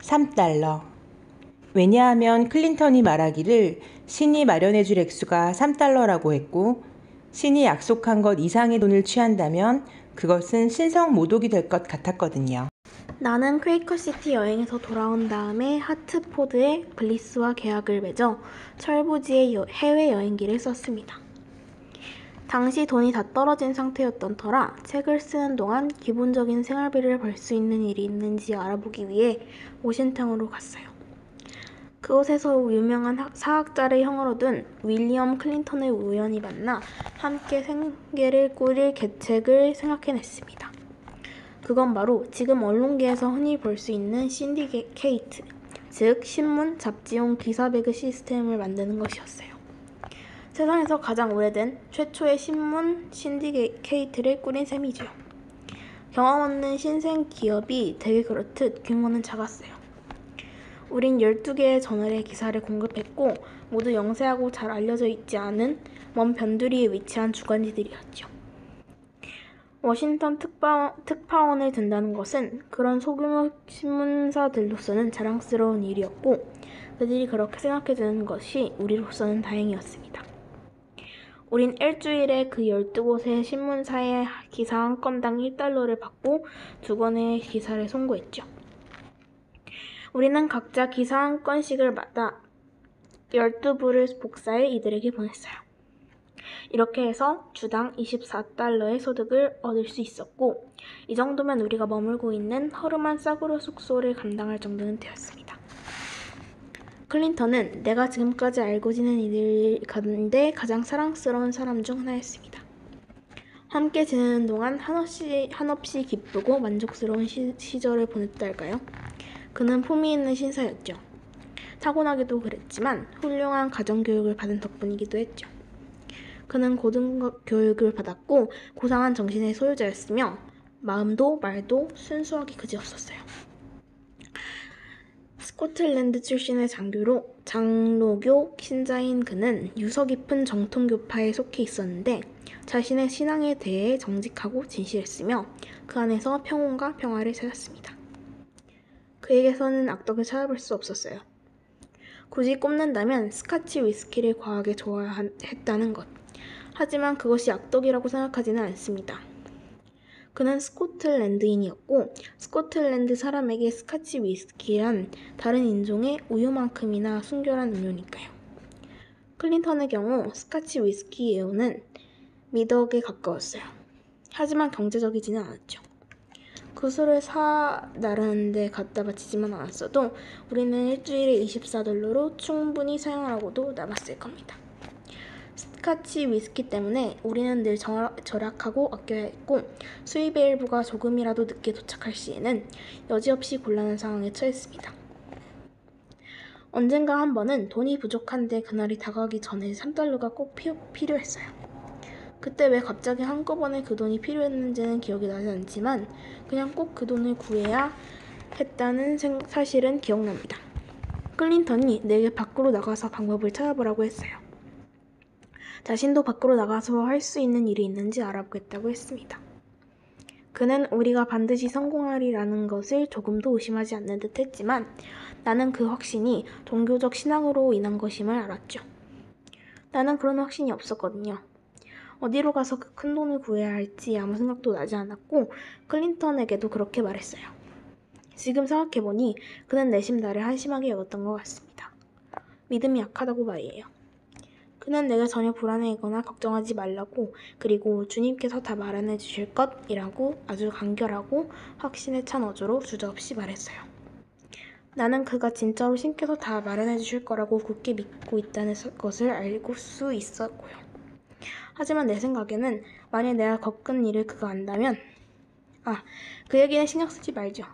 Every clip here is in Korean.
$3. 왜냐하면 클린턴이 말하기를 신이 마련해줄 액수가 $3라고 했고 신이 약속한 것 이상의 돈을 취한다면 그것은 신성 모독이 될 것 같았거든요. 나는 퀘이커시티 여행에서 돌아온 다음에 하트포드의 블리스와 계약을 맺어 철부지의 해외여행기를 썼습니다. 당시 돈이 다 떨어진 상태였던 터라 책을 쓰는 동안 기본적인 생활비를 벌 수 있는 일이 있는지 알아보기 위해 워싱턴으로 갔어요. 그곳에서 유명한 사학자를 형으로 둔 윌리엄 클린턴을 우연히 만나 함께 생계를 꾸릴 계책을 생각해냈습니다. 그건 바로 지금 언론계에서 흔히 볼 수 있는 신디케이트, 즉 신문, 잡지용 기사배급 시스템을 만드는 것이었어요. 세상에서 가장 오래된 최초의 신문 신디케이트를 꾸린 셈이죠. 경험 없는 신생 기업이 되게 그렇듯 규모는 작았어요. 우린 12개의 저널의 기사를 공급했고 모두 영세하고 잘 알려져 있지 않은 먼 변두리에 위치한 주간지들이었죠. 워싱턴 특파원을 둔다는 것은 그런 소규모 신문사들로서는 자랑스러운 일이었고 그들이 그렇게 생각해주는 것이 우리로서는 다행이었습니다. 우린 일주일에 그 12곳의 신문사의 기사 한 건당 $1를 받고 2권의 기사를 송고했죠. 우리는 각자 기사 한 건씩을 받아 12부를 복사해 이들에게 보냈어요. 이렇게 해서 주당 $24의 소득을 얻을 수 있었고 이 정도면 우리가 머물고 있는 허름한 싸구려 숙소를 감당할 정도는 되었습니다. 클린턴은 내가 지금까지 알고 지낸 이들 가운데 가장 사랑스러운 사람 중 하나였습니다. 함께 지내는 동안 한없이 기쁘고 만족스러운 시절을 보냈다 할까요? 그는 품위 있는 신사였죠. 타고나기도 그랬지만 훌륭한 가정교육을 받은 덕분이기도 했죠. 그는 고등교육을 받았고 고상한 정신의 소유자였으며 마음도 말도 순수하기 그지없었어요. 스코틀랜드 출신의 장로교 신자인 그는 유서 깊은 정통교파에 속해 있었는데 자신의 신앙에 대해 정직하고 진실했으며 그 안에서 평온과 평화를 찾았습니다. 그에게서는 악덕을 찾아볼 수 없었어요. 굳이 꼽는다면 스카치 위스키를 과하게 좋아했다는 것. 하지만 그것이 악덕이라고 생각하지는 않습니다. 그는 스코틀랜드인이었고 스코틀랜드 사람에게 스카치 위스키란 다른 인종의 우유만큼이나 순결한 음료니까요. 클린턴의 경우 스카치 위스키 애호는 미덕에 가까웠어요. 하지만 경제적이지는 않았죠. 그 술을 나르는 데 갖다 바치지만 않았어도 우리는 일주일에 $24로 충분히 사용하고도 남았을 겁니다. 스카치 위스키 때문에 우리는 늘 절약하고 아껴야 했고 수입의 일부가 조금이라도 늦게 도착할 시에는 여지없이 곤란한 상황에 처했습니다. 언젠가 한 번은 돈이 부족한데 그날이 다가오기 전에 $3가 꼭 필요했어요. 그때 왜 갑자기 한꺼번에 그 돈이 필요했는지는 기억이 나지 않지만 그냥 꼭 그 돈을 구해야 했다는 사실은 기억납니다. 클린턴이 내게 밖으로 나가서 방법을 찾아보라고 했어요. 자신도 밖으로 나가서 할 수 있는 일이 있는지 알아보겠다고 했습니다. 그는 우리가 반드시 성공하리라는 것을 조금도 의심하지 않는 듯 했지만 나는 그 확신이 종교적 신앙으로 인한 것임을 알았죠. 나는 그런 확신이 없었거든요. 어디로 가서 그 큰 돈을 구해야 할지 아무 생각도 나지 않았고 클린턴에게도 그렇게 말했어요. 지금 생각해보니 그는 내심 나를 한심하게 여겼던 것 같습니다. 믿음이 약하다고 말이에요. 그는 내가 전혀 불안해하거나 걱정하지 말라고 그리고 주님께서 다 마련해 주실 것이라고 아주 간결하고 확신에 찬 어조로 주저없이 말했어요. 나는 그가 진짜로 신께서 다 마련해 주실 거라고 굳게 믿고 있다는 것을 알고 수 있었고요. 하지만 내 생각에는 만약 내가 겪은 일을 그가 안다면 그 얘기는 신경 쓰지 말죠.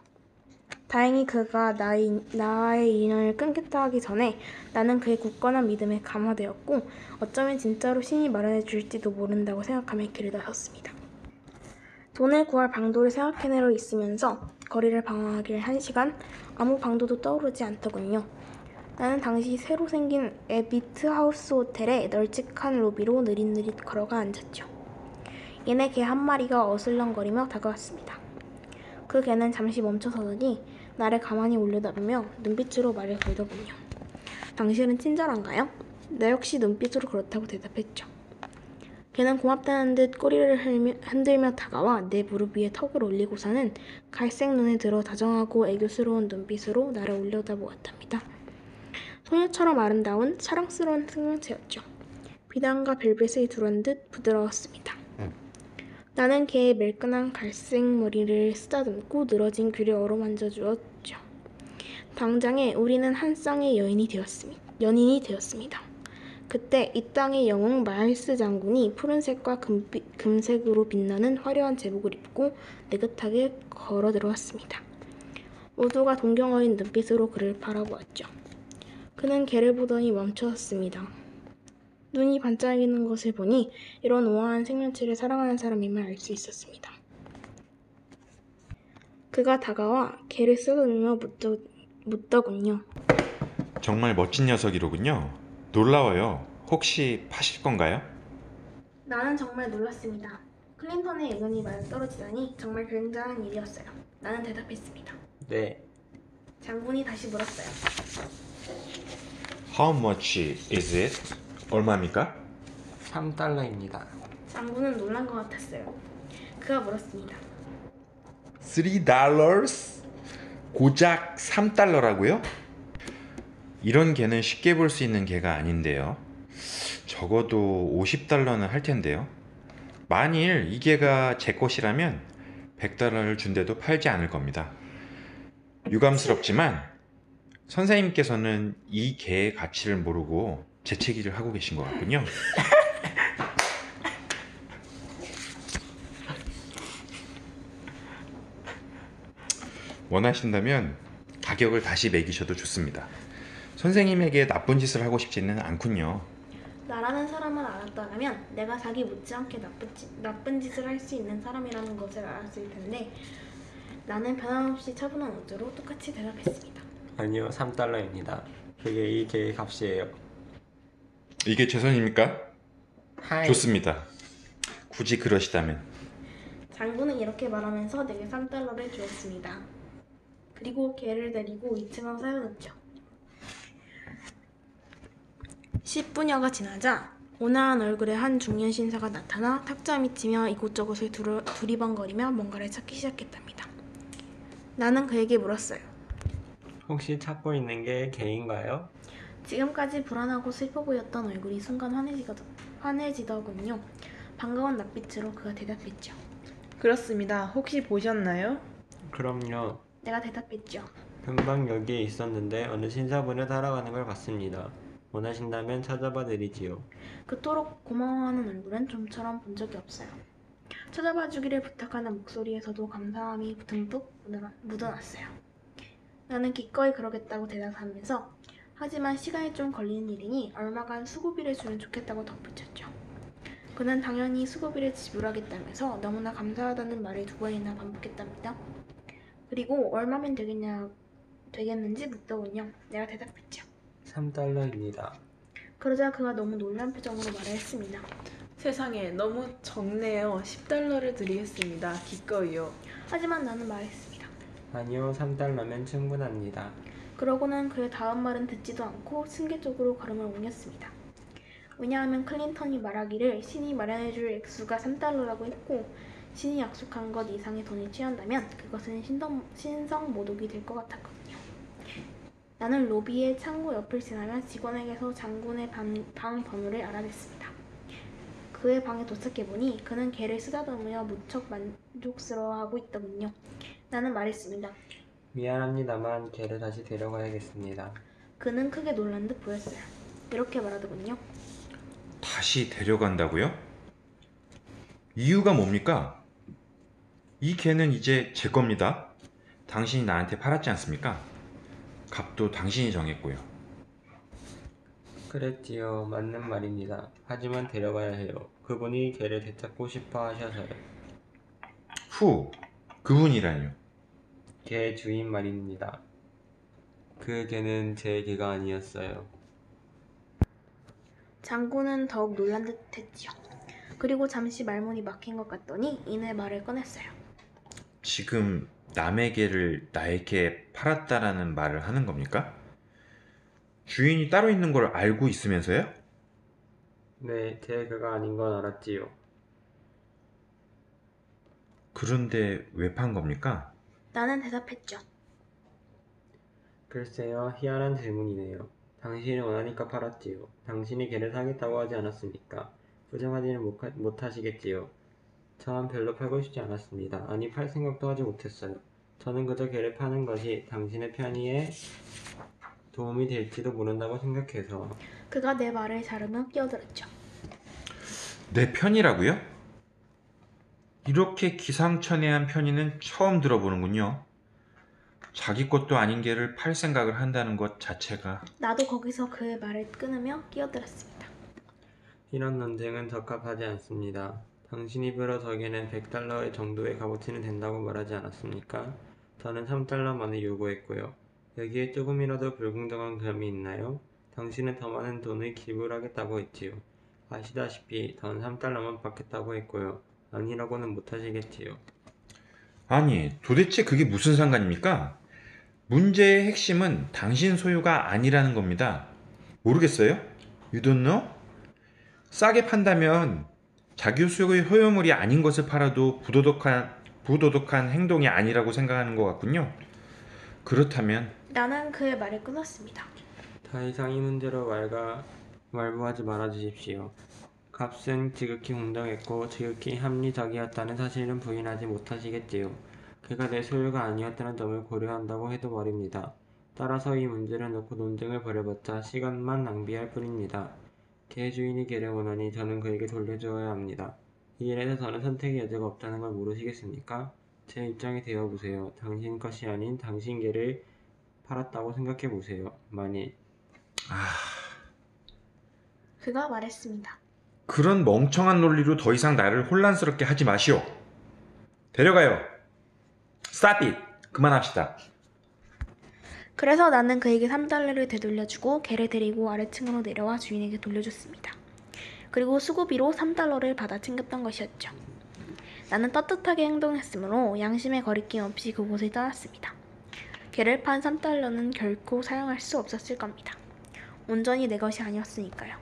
다행히 그가 나의 인연을 끊겠다 하기 전에 나는 그의 굳건한 믿음에 감화되었고 어쩌면 진짜로 신이 마련해 줄지도 모른다고 생각하며 길을 나섰습니다. 돈을 구할 방도를 생각해내려 있으면서 거리를 방황하길 1시간 아무 방도도 떠오르지 않더군요. 나는 당시 새로 생긴 에비트 하우스 호텔의 널찍한 로비로 느릿느릿 걸어가 앉았죠. 이내 개 한 마리가 어슬렁거리며 다가왔습니다. 그 개는 잠시 멈춰서더니 나를 가만히 올려다보며 눈빛으로 말을 걸더군요. 당신은 친절한가요? 나 역시 눈빛으로 그렇다고 대답했죠. 걔는 고맙다는 듯 꼬리를 흔들며 다가와 내 무릎 위에 턱을 올리고서는 갈색 눈에 들어 다정하고 애교스러운 눈빛으로 나를 올려다보았답니다. 소녀처럼 아름다운 사랑스러운 생명체였죠. 비단과 벨벳을 두른 듯 부드러웠습니다. 나는 걔의 매끈한 갈색 머리를 쓰다듬고 늘어진 귀를 어루만져 주었죠. 당장에 우리는 한 쌍의 연인이 되었습니다. 그때 이 땅의 영웅 마일스 장군이 푸른색과 금색으로 빛나는 화려한 제복을 입고 느긋하게 걸어 들어왔습니다. 모두가 동경 어린 눈빛으로 그를 바라보았죠. 그는 걔를 보더니 멈춰섰습니다. 눈이 반짝이는 것을 보니 이런 우아한 생명체를 사랑하는 사람임을 알 수 있었습니다. 그가 다가와 걔를 쓰다듬으며 묻더군요. 정말 멋진 녀석이로군요. 놀라워요. 혹시 파실 건가요? 나는 정말 놀랐습니다. 클린턴의 예전이 맞아떨어지다니 정말 굉장한 일이었어요. 나는 대답했습니다. 네, 장군이 다시 물었어요. How much is it? 얼마입니까? 3달러입니다. 장군은 놀란 것 같았어요. 그가 물었습니다. $3? 고작 3달러라고요? 이런 개는 쉽게 볼 수 있는 개가 아닌데요. 적어도 50달러는 할 텐데요. 만일 이 개가 제 것이라면 100달러를 준대도 팔지 않을 겁니다. 유감스럽지만 선생님께서는 이 개의 가치를 모르고 재채기를 하고 계신 것 같군요. 원하신다면 가격을 다시 매기셔도 좋습니다. 선생님에게 나쁜 짓을 하고 싶지는 않군요. 나라는 사람을 알았더라면 내가 자기 못지않게 나쁜 짓을 할 수 있는 사람이라는 것을 알았을 텐데 나는 변함없이 차분한 어조로 똑같이 대답했습니다. 아니요, 3달러입니다. 그게 이 개의 값이에요. 이게 최선입니까? 하이. 좋습니다. 굳이 그러시다면. 장군은 이렇게 말하면서 내게 3달러를 주었습니다. 그리고 걔를 데리고 2층으로 사여졌죠. 10분여가 지나자 온화한 얼굴의 한 중년 신사가 나타나 탁자 미치며 이곳저곳을 두리번거리며 뭔가를 찾기 시작했답니다. 나는 그에게 물었어요. 혹시 찾고 있는 게 개인가요? 지금까지 불안하고 슬퍼 보였던 얼굴이 순간 환해지더군요. 반가운 낯빛으로 그가 대답했죠. 그렇습니다. 혹시 보셨나요? 그럼요. 내가 대답했죠. 금방 여기에 있었는데 어느 신사분을 따라가는 걸 봤습니다. 원하신다면 찾아봐 드리지요. 그토록 고마워하는 얼굴은 좀처럼 본 적이 없어요. 찾아봐 주기를 부탁하는 목소리에서도 감사함이 듬뿍 묻어났어요. 나는 기꺼이 그러겠다고 대답하면서 하지만 시간이 좀 걸리는 일이니 얼마간 수고비를 주면 좋겠다고 덧붙였죠. 그는 당연히 수고비를 지불하겠다면서 너무나 감사하다는 말을 2번이나 반복했답니다. 그리고 얼마면 되겠는지 묻더군요. 내가 대답했죠. 3달러입니다. 그러자 그가 너무 놀란 표정으로 말을 했습니다. 세상에 너무 적네요. 10달러를 드리겠습니다. 기꺼이요. 하지만 나는 말했습니다. 아니요, 3달러면 충분합니다. 그러고는 그의 다음 말은 듣지도 않고 승계적으로 걸음을 옮겼습니다. 왜냐하면 클린턴이 말하기를 신이 마련해줄 액수가 3달러라고 했고 신이 약속한 것 이상의 돈을 취한다면 그것은 신성모독이 될 것 같았거든요. 나는 로비의 창고 옆을 지나며 직원에게서 장군의 방 번호를 알아냈습니다. 그의 방에 도착해보니 그는 걔를 쓰다듬으며 무척 만족스러워하고 있더군요. 나는 말했습니다. 미안합니다만 개를 다시 데려가야겠습니다. 그는 크게 놀란 듯 보였어요. 이렇게 말하더군요. 다시 데려간다고요? 이유가 뭡니까? 이 개는 이제 제 겁니다. 당신이 나한테 팔았지 않습니까? 값도 당신이 정했고요. 그랬지요. 맞는 말입니다. 하지만 데려가야 해요. 그분이 개를 되찾고 싶어 하셔서요. 그분이라뇨? 개 주인 말입니다. 그 개는 제 개가 아니었어요. 장군은 더욱 놀란 듯 했지요. 그리고 잠시 말문이 막힌 것 같더니 이내 말을 꺼냈어요. 지금 남의 개를 나에게 팔았다라는 말을 하는 겁니까? 주인이 따로 있는 걸 알고 있으면서요? 네, 제 개가 아닌 건 알았지요. 그런데 왜 판 겁니까? 나는 대답했죠. 글쎄요, 희한한 질문이네요. 당신이 원하니까 팔았지요. 당신이 개를 사겠다고 하지 않았습니까? 부정하지는 못하시겠지요. 저는 별로 팔고 싶지 않았습니다. 아니, 팔 생각도 하지 못했어요. 저는 그저 개를 파는 것이 당신의 편의에 도움이 될지도 모른다고 생각해서. 그가 내 말을 자르며 끼어들었죠. 내 편이라고요? 이렇게 기상천외한 편의는 처음 들어보는군요. 자기 것도 아닌 개를 팔 생각을 한다는 것 자체가. 나도 거기서 그의 말을 끊으며 끼어들었습니다. 이런 논쟁은 적합하지 않습니다. 당신이 비로 저에게는 100달러 정도의 값어치는 된다고 말하지 않았습니까? 저는 3달러만을 요구했고요. 여기에 조금이라도 불공정한 점이 있나요? 당신은 더 많은 돈을 기부하겠다고 했지요. 아시다시피 전 3달러만 받겠다고 했고요. 아니라고는 못하시겠지요. 아니, 도대체 그게 무슨 상관입니까? 문제의 핵심은 당신 소유가 아니라는 겁니다. 모르겠어요? You don't know? 싸게 판다면 자기 소유의 소유물이 아닌 것을 팔아도 부도덕한 행동이 아니라고 생각하는 것 같군요. 그렇다면 나는 그의 말을 끊었습니다. 더 이상 이 문제로 말부하지 말아주십시오. 값은 지극히 공정했고 지극히 합리적이었다는 사실은 부인하지 못하시겠지요. 그가 내 소유가 아니었다는 점을 고려한다고 해도 말입니다. 따라서 이 문제를 놓고 논쟁을 벌여봤자 시간만 낭비할 뿐입니다. 개 주인이 개를 원하니 저는 그에게 돌려주어야 합니다. 이 일에서 저는 선택의 여지가 없다는 걸 모르시겠습니까? 제 입장에 대어보세요. 당신 것이 아닌 당신 개를 팔았다고 생각해보세요. 만일 그가 말했습니다. 그런 멍청한 논리로 더 이상 나를 혼란스럽게 하지 마시오. 데려가요. Stop it. 그만합시다. 그래서 나는 그에게 3달러를 되돌려주고 개를 데리고 아래층으로 내려와 주인에게 돌려줬습니다. 그리고 수고비로 3달러를 받아 챙겼던 것이었죠. 나는 떳떳하게 행동했으므로 양심의 거리낌 없이 그곳을 떠났습니다. 개를 판 3달러는 결코 사용할 수 없었을 겁니다. 온전히 내 것이 아니었으니까요.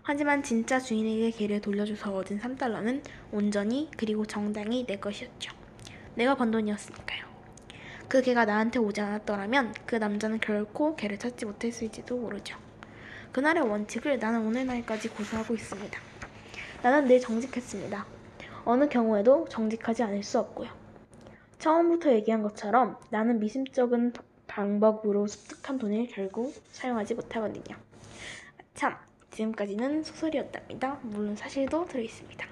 하지만 진짜 주인에게 개를 돌려줘서 얻은 3달러는 온전히 그리고 정당히 내 것이었죠. 내가 번 돈이었으니까요. 그 개가 나한테 오지 않았더라면 그 남자는 결코 개를 찾지 못했을지도 모르죠. 그날의 원칙을 나는 오늘날까지 고수하고 있습니다. 나는 늘 정직했습니다. 어느 경우에도 정직하지 않을 수 없고요. 처음부터 얘기한 것처럼 나는 미심쩍은 방법으로 습득한 돈을 결국 사용하지 못하거든요. 참, 지금까지는 소설이었답니다. 물론 사실도 들어있습니다.